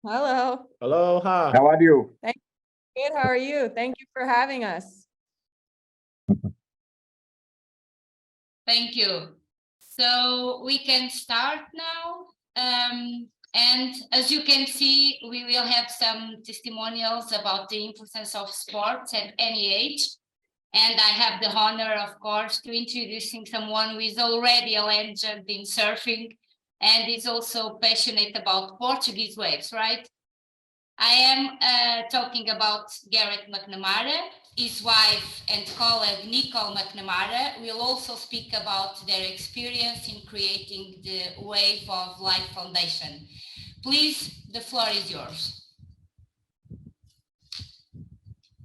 Hello. Aloha. How are you? Good. How are you? Thank you for having us. Thank you. So we can start now. And as you can see, we will have some testimonials about the influence of sports at any age. And I have the honor, of course, to introducing someone who is already a legend in surfing and is also passionate about Portuguese waves, right? I am talking about Garrett McNamara. His wife and colleague Nicole McNamara will also speak about their experience in creating the Wave of Life Foundation. Please, the floor is yours.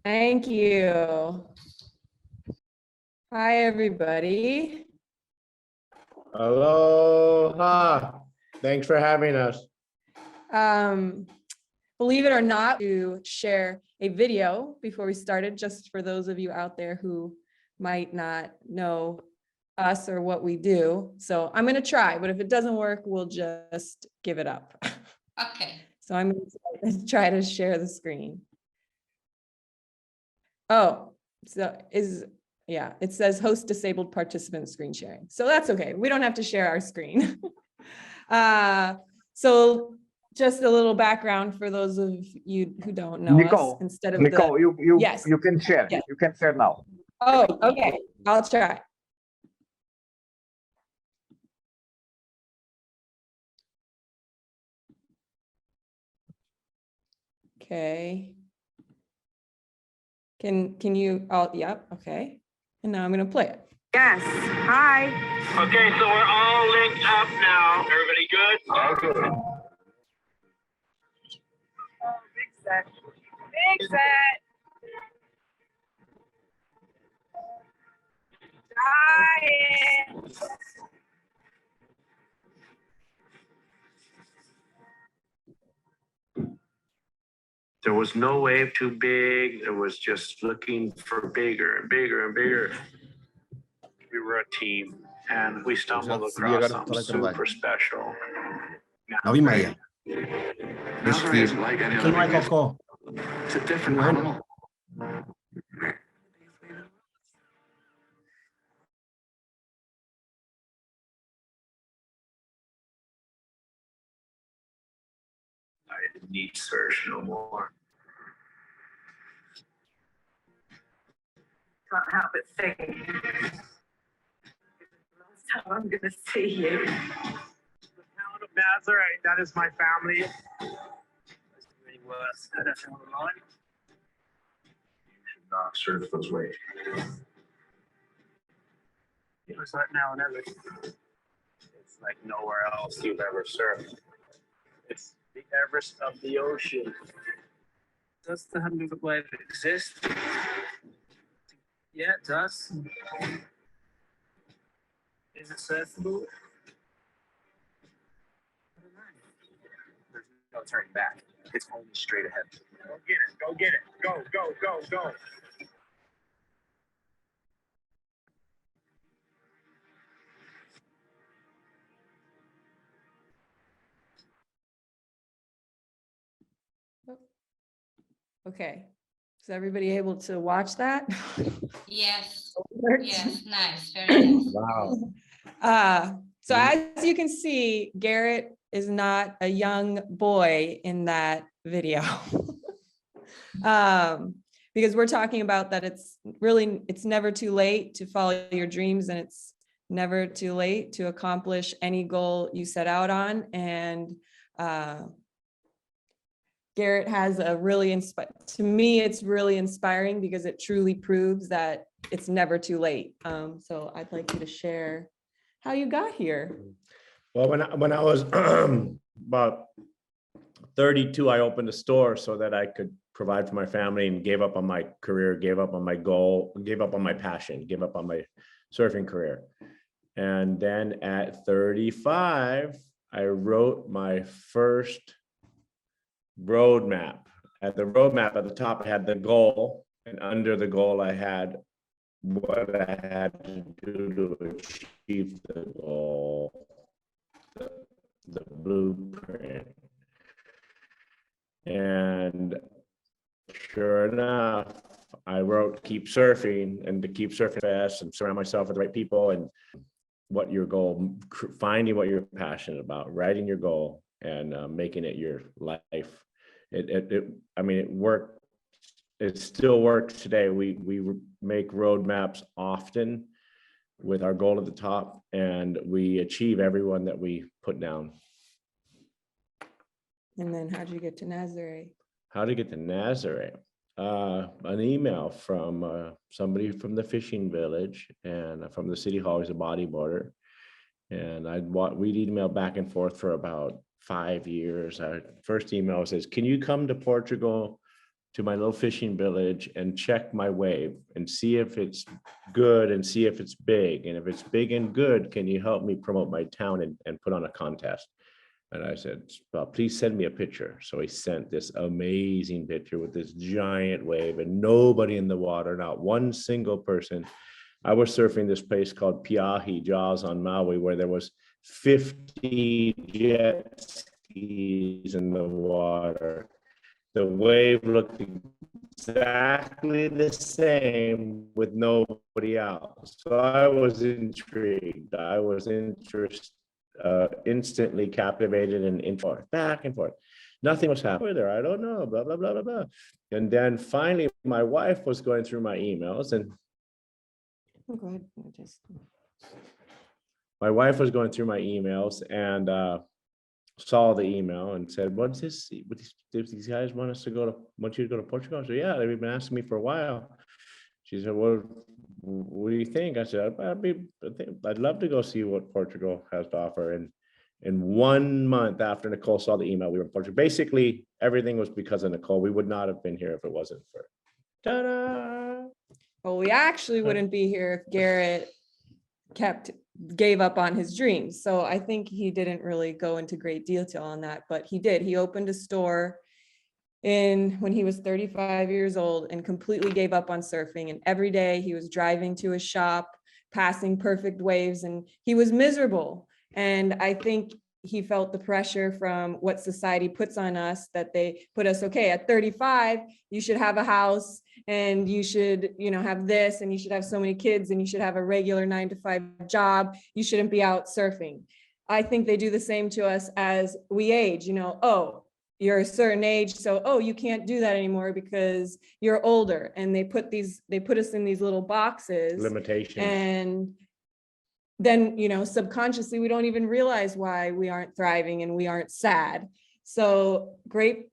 Thank you. Hi, everybody. Aloha. Thanks for having us. Believe it or not, to share a video before we started, just for those of you out there who might not know us or what we do. So I'm going to try, but if it doesn't work, we'll just give it up. Okay. So I'm going to try to share the screen. Oh, so yeah, it says host disabled participant screen sharing. So that's okay. We don't have to share our screen. So just a little background for those of you who don't know Nicole, us. Instead of Nicole, Yes. you can share. Yes. You can share now. Oh, okay. I'll try. Okay. Can you, yep, okay. And now I'm going to play it. Yes. Hi. Okay, so we're all linked up now. Everybody good? All good. Oh, big set. Big set. Dying. There was no wave too big. It was just looking for bigger and bigger and bigger. We were a team and we stumbled across something super special. Ave Maria. It's Quem não é cocô? a different Não é, animal. I didn't need search no more. Can't help but think. Last time I'm gonna see you. The town of Nazareth, that is my family. Really was. You should not surf those waves. It's like now and ever. It's like nowhere else you've ever surfed. It's the Everest of the ocean. Does the 100-foot wave exist? Yeah, it does. Is it surfable? I don't know. There's no turning back. It's only straight ahead. Go get it. Go get it. Go, go, go, go. Okay. Is everybody able to watch that? Yes. Yes. Nice. Very nice. Wow. So as you can see, Garrett is not a young boy in that video. Because we're talking about that it's never too late to follow your dreams, and it's never too late to accomplish any goal you set out on. And Garrett has a really to me, it's really inspiring because it truly proves that it's never too late. So I'd like you to share how you got here. Well, when I was about 32, I opened a store so that I could provide for my family, and gave up on my career, gave up on my goal, gave up on my passion, gave up on my surfing career. And then at 35, I wrote my first roadmap. At the roadmap at the top, I had the goal, and under the goal, I had what I had to do to achieve the goal, the blueprint. And sure enough, I wrote keep surfing, and to keep surfing fast and surround myself with the right people, and what your goal, finding what you're passionate about, writing your goal, and making it your life. I mean, it worked. It still works today. We make roadmaps often with our goal at the top, and we achieve everyone that we put down. And then how'd you get to Nazare? How to get to Nazare? An email from somebody from the fishing village and from the city hall. He's a bodyboarder, and we'd email back and forth for about 5 years. Our first email says, "Can you come to Portugal to my little fishing village and check my wave and see if it's good and see if it's big, and if it's big and good, can you help me promote my town and put on a contest?" And I said, "Well, please send me a picture." So he sent this amazing picture with this giant wave and nobody in the water, not one single person. I was surfing this place called Piahi Jaws on Maui, where there was 50 jet skis in the water. The wave looked exactly the same with nobody else. So I was intrigued. I was instantly captivated and back and forth. Nothing was happening there. I don't know, blah, blah, blah, blah, blah. And then finally, my wife was going through my emails, and Oh, go ahead. my wife was going through my emails and saw the email and said, "What's this? These guys want you to go to Portugal?" I said, "Yeah, they've been asking me for a while." She said, "Well, what do you think?" I said, "I'd love to go see what Portugal has to offer." And in 1 month after Nicole saw the email, we were in Portugal. Basically, everything was because of Nicole. We would not have been here if it wasn't for ta-da. Well, we actually wouldn't be here if Garrett gave up on his dreams. So I think he didn't really go into great detail on that, but he did. He opened a store when he was 35 years old and completely gave up on surfing. And every day he was driving to his shop, passing perfect waves, and he was miserable. And I think he felt the pressure from what society puts on us, that they put us, okay, at 35, you should have a house and you should, have this, and you should have so many kids, and you should have a regular 9-to-5 job. You shouldn't be out surfing. I think they do the same to us as we age, oh, you're a certain age, so, you can't do that anymore because you're older. And they put us in these little boxes. Limitations. And then, subconsciously, we don't even realize why we aren't thriving and we aren't sad. So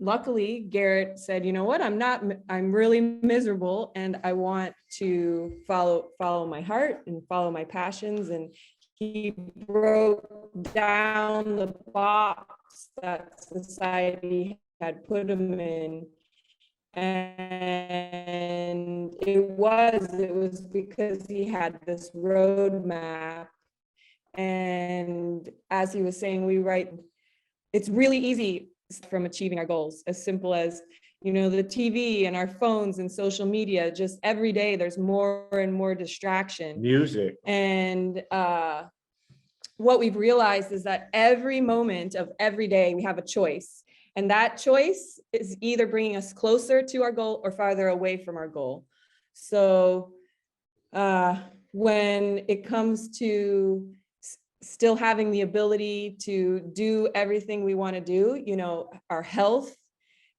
luckily, Garrett said, "You know what, I'm really miserable and I want to follow my heart and follow my passions." And he broke down the box that society had put him in. And it was because he had this roadmap. And as he was saying, it's really easy from achieving our goals, as simple as, the TV and our phones and social media. Just every day there's more and more distraction. Music. And what we've realized is that every moment of every day we have a choice. And that choice is either bringing us closer to our goal or farther away from our goal. So when it comes to still having the ability to do everything we want to do, our health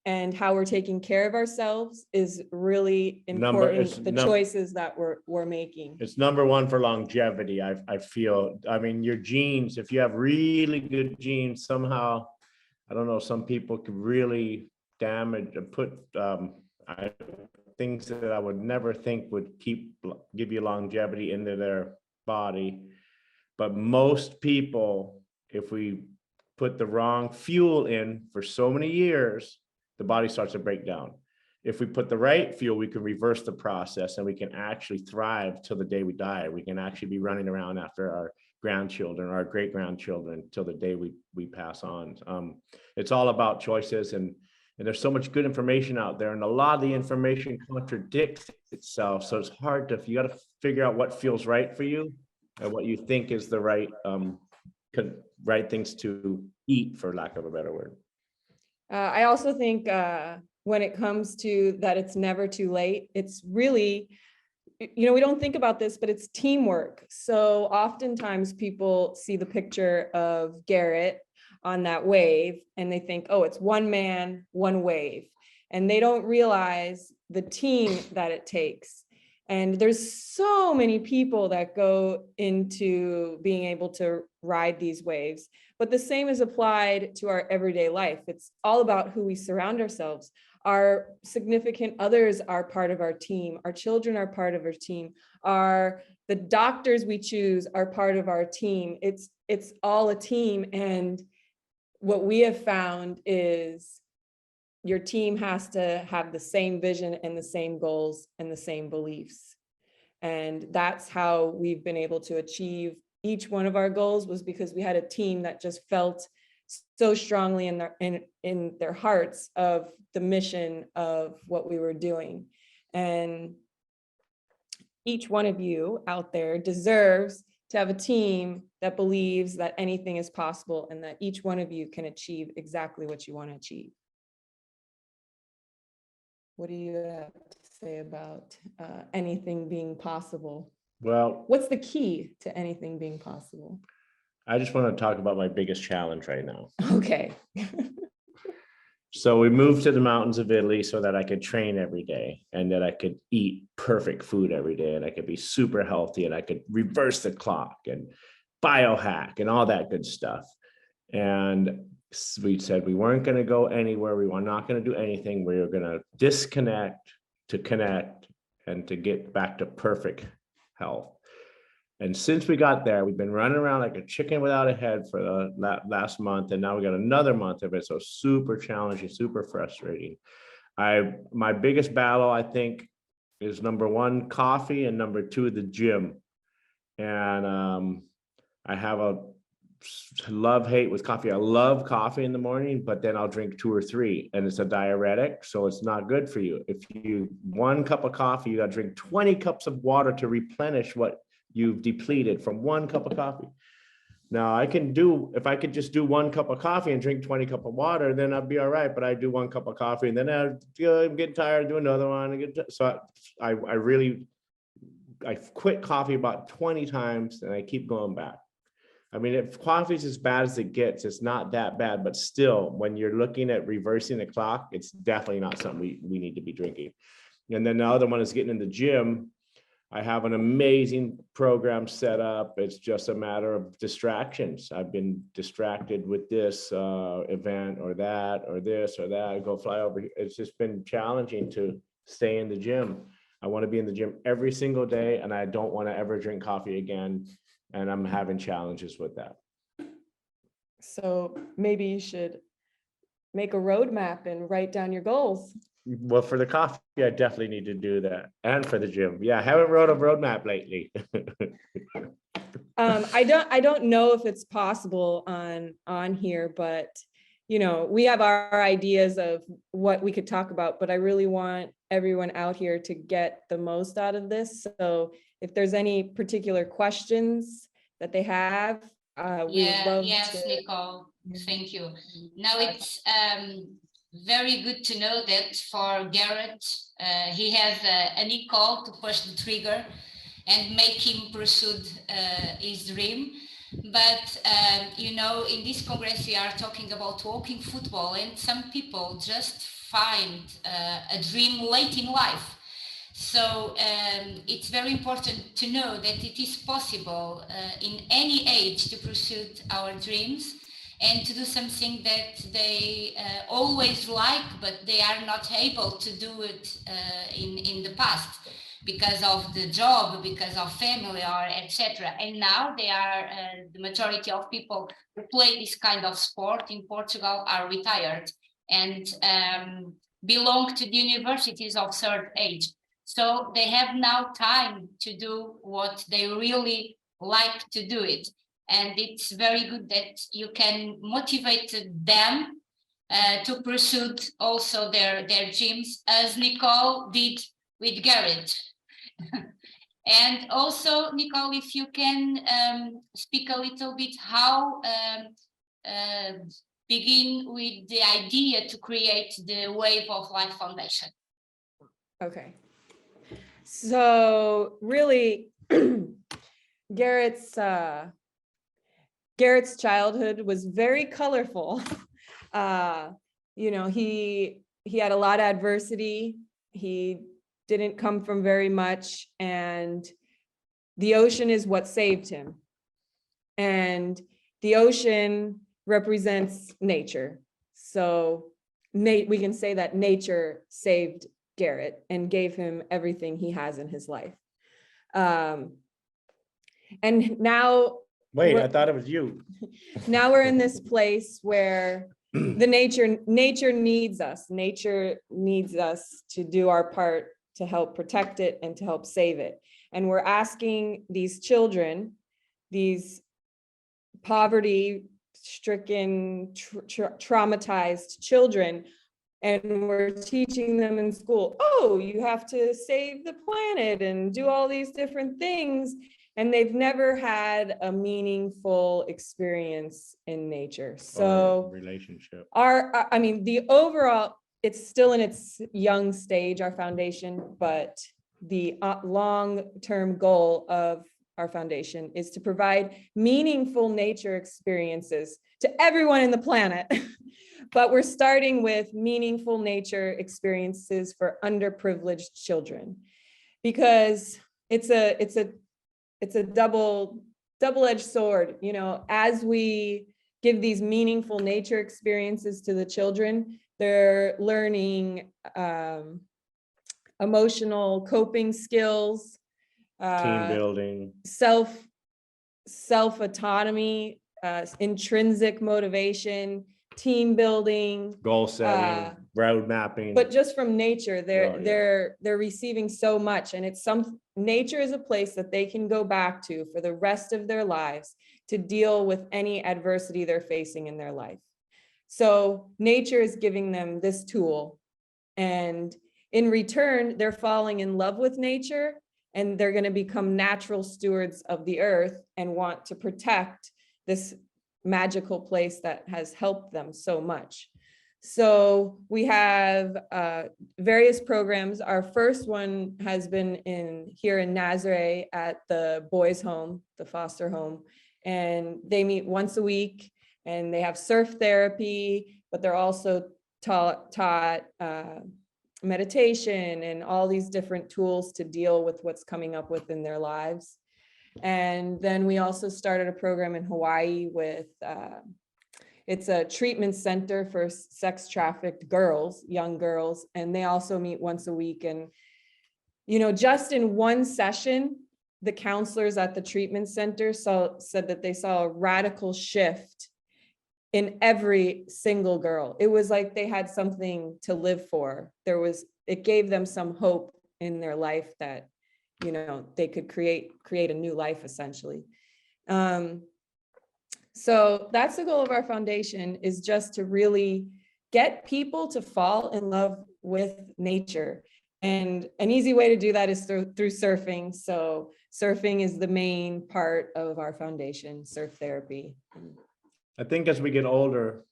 and how we're taking care of ourselves is really important. The choices that we're making. It's number one for longevity. I feel, your genes, if you have really good genes, somehow, I don't know, some people could really damage and put things that I would never think would give you longevity into their body. But most people, if we put the wrong fuel in for so many years, the body starts to break down. If we put the right fuel, we can reverse the process and we can actually thrive till the day we die. We can actually be running around after our grandchildren, our great grandchildren, till the day we pass on. It's all about choices, and there's so much good information out there, and a lot of the information contradicts itself. So it's hard you got to figure out what feels right for you and what you think is the right things to eat, for lack of a better word. I also think when it comes to that, it's never too late. It's really, we don't think about this, but it's teamwork. So oftentimes people see the picture of Garrett on that wave and they think, oh, it's one man, one wave. And they don't realize the team that it takes. And there's so many people that go into being able to ride these waves, but the same is applied to our everyday life. It's all about who we surround ourselves. Our significant others are part of our team. Our children are part of our team. The doctors we choose are part of our team. It's all a team. And what we have found is your team has to have the same vision and the same goals and the same beliefs. And that's how we've been able to achieve each one of our goals, was because we had a team that just felt so strongly in their hearts of the mission of what we were doing. And each one of you out there deserves to have a team that believes that anything is possible and that each one of you can achieve exactly what you want to achieve. What do you have to say about anything being possible? Well, What's the key to anything being possible? I just want to talk about my biggest challenge right now. Okay. So we moved to the mountains of Italy so that I could train every day and that I could eat perfect food every day and I could be super healthy and I could reverse the clock and biohack and all that good stuff. And we said we weren't going to go anywhere. We were not going to do anything. We were going to disconnect to connect and to get back to perfect health. And since we got there, we've been running around like a chicken without a head for the last month. And now we got another month of it. So super challenging, super frustrating. My biggest battle, I think, is number one, coffee, and number two, the gym. And I have a love-hate with coffee. I love coffee in the morning, but then I'll drink 2 or 3 and it's a diuretic. So it's not good for you. If you 1 cup of coffee, you got to drink 20 cups of water to replenish what you've depleted from 1 cup of coffee. Now if I could just do 1 cup of coffee and drink 20 cups of water, then I'd be all right. But I do 1 cup of coffee and then I'm getting tired, do another one. So I quit coffee about 20 times and I keep going back. I mean, if coffee is as bad as it gets, it's not that bad, but still, when you're looking at reversing the clock, it's definitely not something we need to be drinking. And then the other one is getting in the gym. I have an amazing program set up. It's just a matter of distractions. I've been distracted with this event or that, or this or that. I go fly over. It's just been challenging to stay in the gym. I want to be in the gym every single day, and I don't want to ever drink coffee again. And I'm having challenges with that. So maybe you should make a roadmap and write down your goals. Well, for the coffee, I definitely need to do that. And for the gym. Yeah, I haven't wrote a roadmap lately. I don't know if it's possible on here, but we have our ideas of what we could talk about, but I really want everyone out here to get the most out of this. So if there's any particular questions that they have, we would love yes, to. Nicole, thank you. Now it's very good to know that for Garrett, he has a Nicole to push the trigger and make him pursue his dream. But in this Congress we are talking about walking football, and some people just find a dream late in life. So it's very important to know that it is possible in any age to pursue our dreams and to do something that they always like, but they are not able to do it in the past because of the job, because of family, or etc. And now they are the majority of people who play this kind of sport in Portugal are retired and belong to the universities of third age. So they have now time to do what they really like to do it. And it's very good that you can motivate them to pursue also their dreams, as Nicole did with Garrett. And also, Nicole, if you can speak a little bit how begin with the idea to create the Wave of Life Foundation. Okay. So really, Garrett's childhood was very colorful. You know, he had a lot of adversity. He didn't come from very much, and the ocean is what saved him. And the ocean represents nature. So we can say that nature saved Garrett and gave him everything he has in his life. And now, Wait, I thought it was you. now we're in this place where the nature needs us. Nature needs us to do our part to help protect it and to help save it. And we're asking these children, these poverty-stricken, traumatized children, and we're teaching them in school, oh, you have to save the planet and do all these different things. And they've never had a meaningful experience in nature. So relationship. I mean, the overall, it's still in its young stage, our foundation, but the long-term goal of our foundation is to provide meaningful nature experiences to everyone in the planet. But we're starting with meaningful nature experiences for underprivileged children, because it's a double-edged sword. You know, as we give these meaningful nature experiences to the children, they're learning emotional coping skills, Team building, self-autonomy, intrinsic motivation, team building, goal setting, road mapping. but just from nature, Oh, yeah. they're receiving so much. And nature is a place that they can go back to for the rest of their lives to deal with any adversity they're facing in their life. So nature is giving them this tool, and in return, they're falling in love with nature, and they're going to become natural stewards of the earth and want to protect this magical place that has helped them so much. So we have various programs. Our first one has been here in Nazaré at the boys' home, the foster home, and they meet once a week, and they have surf therapy, but they're also taught meditation and all these different tools to deal with what's coming up within their lives. And then we also started a program in Hawaii with, it's a treatment center for sex trafficked girls, young girls, and they also meet once a week. And, you know, just in one session, the counselors at the treatment center said that they saw a radical shift in every single girl. It was like they had something to live for. It gave them some hope in their life that, you know, they could create a new life essentially. So that's the goal of our foundation, is just to really get people to fall in love with nature. And an easy way to do that is through surfing. So surfing is the main part of our foundation, surf therapy. I think as we get older,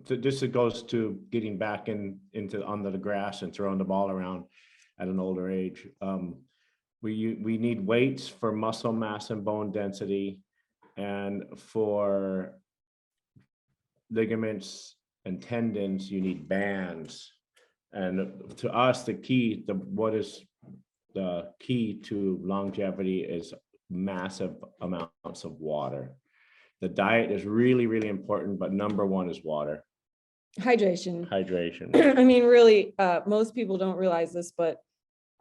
this goes to getting back into under the grass and throwing the ball around at an older age. We need weights for muscle mass and bone density, and for ligaments and tendons, you need bands. And to us, what is the key to longevity is massive amounts of water. The diet is really, really important, but number one is water. Hydration. Hydration. I mean, really, most people don't realize this, but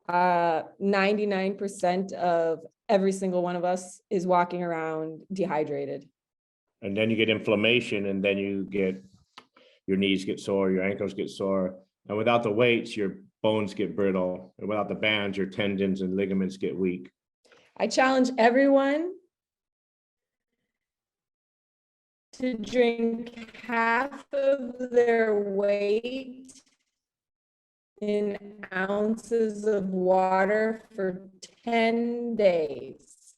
99% of every single one of us is walking around dehydrated. And then you get inflammation, and then your knees get sore, your ankles get sore. And without the weights, your bones get brittle. And without the bands, your tendons and ligaments get weak. I challenge everyone to drink half of their weight in ounces of water for 10 days.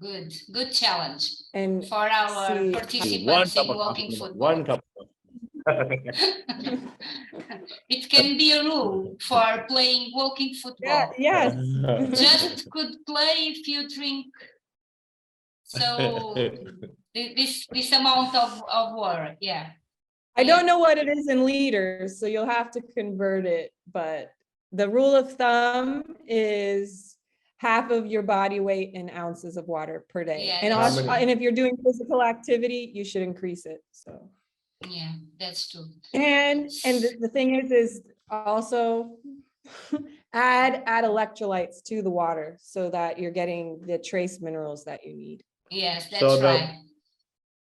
Good challenge and for our see- One participants cup in of walking coffee, football. one cup. It can be a rule for playing walking Yeah, football. yes. Just could play if you drink. So this amount of water, yeah. I don't know what it is in liters, so you'll have to convert it, but the rule of thumb is half of your body weight in ounces of water per day. Yeah, And that's also, true. and if you're doing physical activity, you should increase it, so. Yeah, that's true. And the thing is also add electrolytes to the water so that you're getting the trace minerals that you need. Yes, So that's the- right.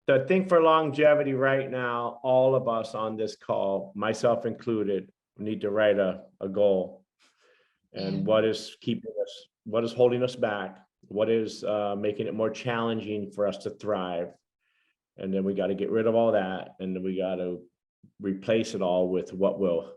The thing for longevity right now, all of us on this call, myself included, need to write a goal. And Yeah. what is keeping us, what is holding us back? What is making it more challenging for us to thrive? And then we got to get rid of all that. And then we got to replace it all with what will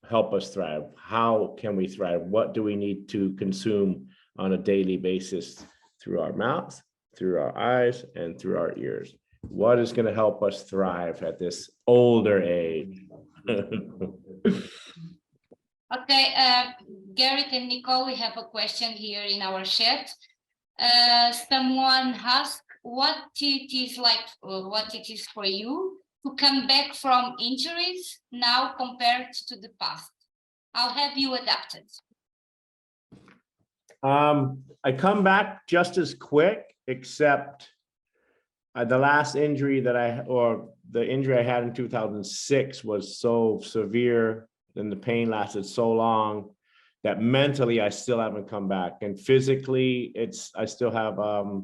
help us thrive. How can we thrive? What do we need to consume on a daily basis through our mouth, through our eyes, and through our ears? What is going to help us thrive at this older age? Okay, Garrett and Nicole, we have a question here in our chat. Someone asked what it is like, what it is for you to come back from injuries now compared to the past. How have you adapted? I come back just as quick, except the last injury the injury I had in 2006 was so severe and the pain lasted so long that mentally I still haven't come back. And physically I still have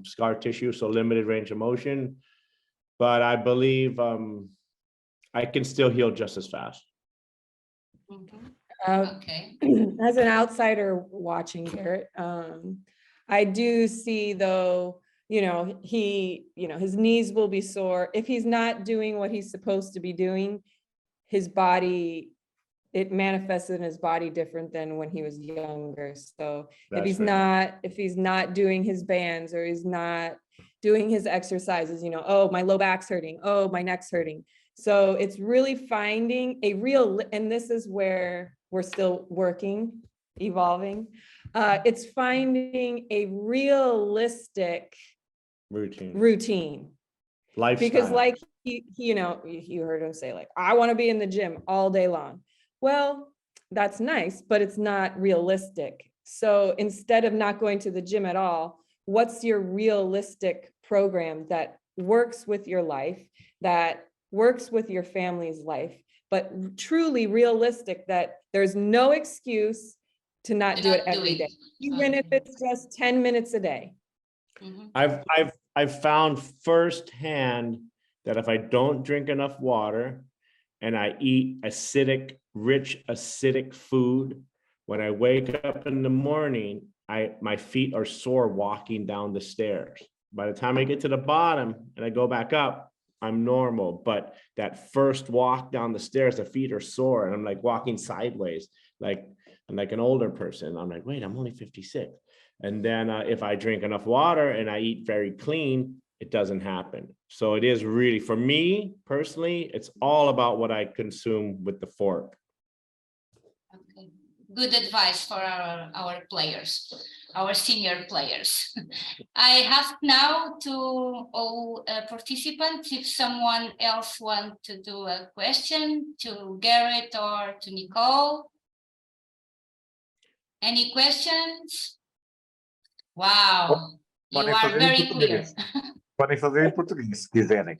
scar tissue, so limited range of motion, but I believe I can still heal just as fast. Okay. As an outsider watching Garrett, I do see though, his knees will be sore. If he's not doing what he's supposed to be doing, his body, it manifests in his body different than when he was younger. So if he's not doing his bands or he's not doing his exercises, oh, my low back's hurting, oh, my neck's hurting. So it's really finding a real, and this is where we're still working, evolving. It's finding a realistic routine. Lifestyle. Because like you heard him say, like, I want to be in the gym all day long. Well, that's nice, but it's not realistic. So instead of not going to the gym at all, what's your realistic program that works with your life, that works with your family's life, but truly realistic, that there's no excuse to not do it every day, even if it's just 10 minutes a day. I've found firsthand that if I don't drink enough water and I eat rich acidic food, when I wake up in the morning, my feet are sore walking down the stairs. By the time I get to the bottom and I go back up, I'm normal. But that first walk down the stairs, the feet are sore and I'm like walking sideways, like I'm like an older person. I'm like, wait, I'm only 56. And then if I drink enough water and I eat very clean, it doesn't happen. So it is really, for me personally, it's all about what I consume with the fork. Okay. Good advice for our players, our senior players. I ask now to all participants if someone else wants to do a question to Garrett or to Nicole. Any questions? Wow, you are very clear. Podem fazer em português, se quiserem.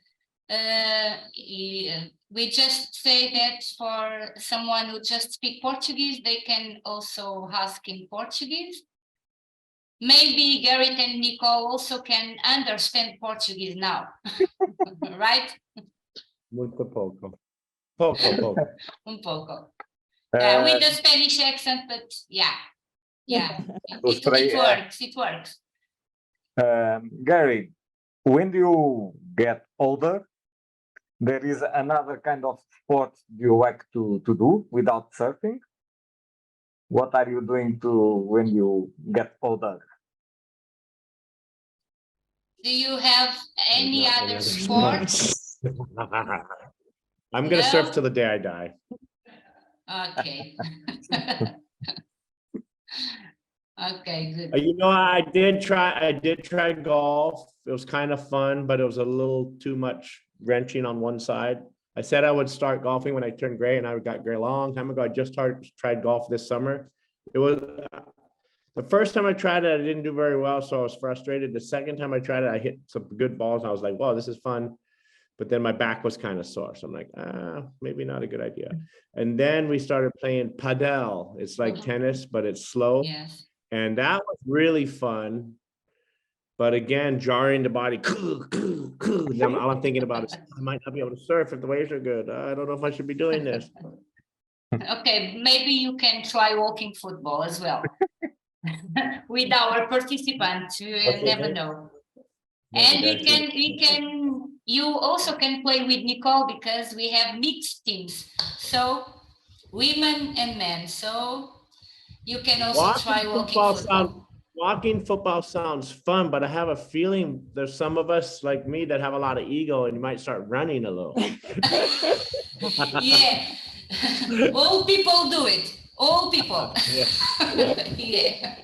We just say that for someone who just speak Portuguese, they can also ask in Portuguese. Maybe Garrett and Nicole also can understand Portuguese now, right? Muito pouco. Pouco. Pouco. Yeah, with the Spanish accent, but yeah. It works. Gary, when you get older, there is another kind of sport you like to do without surfing. What are you doing when you get older? Do you have any Not other other sports? I'm gonna No? surf till the day I die. Okay. Okay, good. You know, I did try golf. It was kind of fun, but it was a little too much wrenching on one side. I said I would start golfing when I turned gray, and I got gray a long time ago. I just tried golf this summer. It was the first time I tried it, I didn't do very well, so I was frustrated. The second time I tried it, I hit some good balls, and I was like, "Wow, this is fun." But then my back was kind of sore, so I'm like, maybe not a good idea. And then we started playing padel. It's like tennis, but it's slow. Yes. And that was really fun. But again, jarring the body. Then all I'm thinking about is I might not be able to surf if the waves are good. I don't know if I should be doing this. Okay, maybe you can try walking football as well. With our participants, you Okay. never know. Yeah, And okay. you also can play with Nicole because we have mixed teams. So women and men. So you can also try walking football. Walking football sounds fun, but I have a feeling there's some of us like me that have a lot of ego and you might start running a little. Yeah. All people do it. All people. Yeah. Yeah.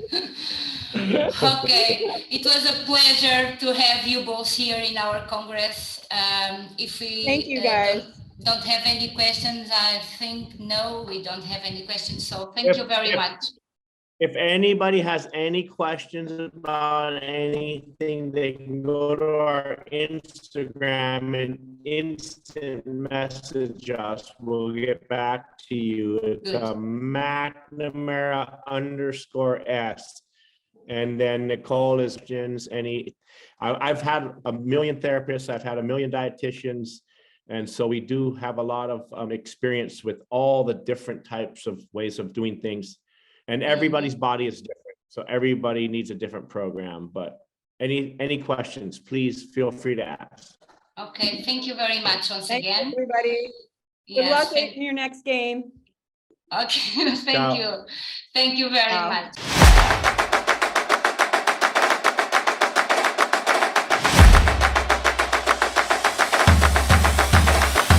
Okay, it was a pleasure to have you both here in our Congress. If we Thank you, guys. don't have any questions, I think no, we don't have any questions. So thank you very much. If anybody has any questions about anything, they can go to our Instagram and instant message us. We'll get back to you. It's McNamara_S. And then Nicole is I've had a million therapists, I've had a million dietitians. And so we do have a lot of experience with all the different types of ways of doing things. And everybody's body is different. So everybody needs a different program, but any questions, please feel free to ask. Okay, thank you very much once again. Everybody. Good luck in your next game. Okay, thank Ciao. you. Thank you very Ciao. much.